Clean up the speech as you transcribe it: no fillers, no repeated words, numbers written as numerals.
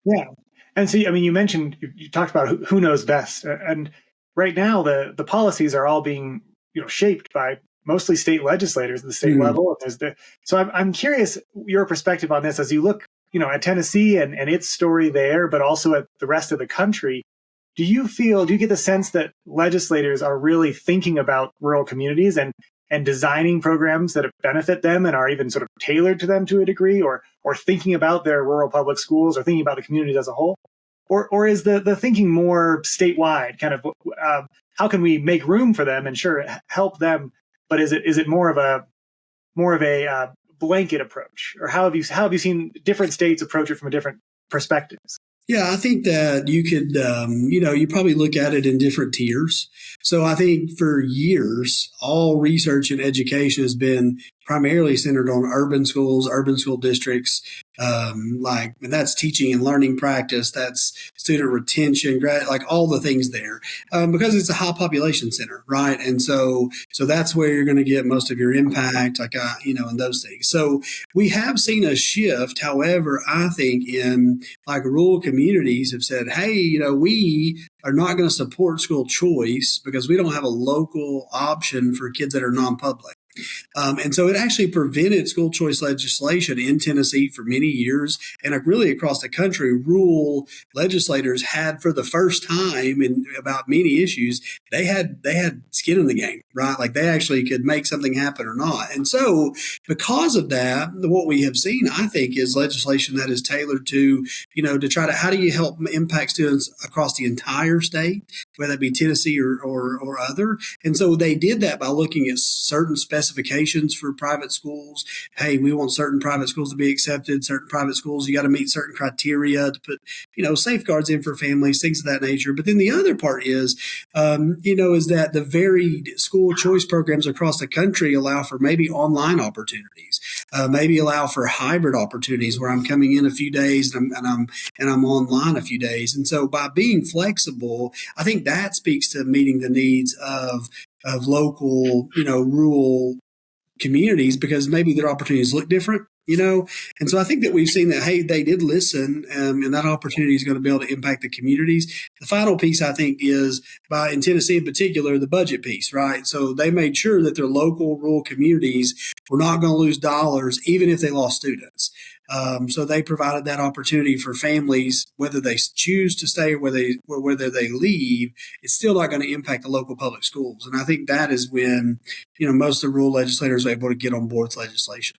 Yeah. And so, I mean, you mentioned, you talked about who knows best. And right now, the policies are all being, shaped by mostly state legislators at the state Mm. level. So I'm curious your perspective on this as you look, at Tennessee and its story there, but also at the rest of the country. Do you get the sense that legislators are really thinking about rural communities and designing programs that benefit them and are even sort of tailored to them to a degree, or thinking about their rural public schools or thinking about the communities as a whole? Or is the thinking more statewide, kind of how can we make room for them and sure help them, but is it more of a blanket approach, or how have you seen different states approach it from a different perspectives? Yeah, I think that you could, you probably look at it in different tiers. So I think for years, all research in education has been primarily centered on urban schools, urban school districts, and that's teaching and learning practice, that's student retention, like all the things there, because it's a high population center, right? And so that's where you're going to get most of your impact, and those things. So we have seen a shift, however, I think in like rural communities have said, hey, we are not going to support school choice because we don't have a local option for kids that are non-public. And so it actually prevented school choice legislation in Tennessee for many years. And really across the country, rural legislators had, for the first time in about many issues, they had skin in the game, right? Like they actually could make something happen or not. And so because of that, what we have seen, I think, is legislation that is tailored to, to try to, how do you help impact students across the entire state, whether it be Tennessee or other. And so they did that by looking at certain specifications for private schools. Hey, we want certain private schools to be accepted, certain private schools, you got to meet certain criteria to put, safeguards in for families, things of that nature. But then the other part is, is that the varied school choice programs across the country allow for maybe online opportunities, maybe allow for hybrid opportunities where I'm coming in a few days and I'm online a few days. And so by being flexible, I think that speaks to meeting the needs of local, rural communities, because maybe their opportunities look different. And so I think that we've seen that, hey, they did listen, and that opportunity is going to be able to impact the communities. The final piece, I think, is in Tennessee in particular, the budget piece, right? So they made sure that their local rural communities were not going to lose dollars, even if they lost students. So they provided that opportunity for families, whether they choose to stay or whether they leave, it's still not going to impact the local public schools. And I think that is when, most of the rural legislators are able to get on board with legislation.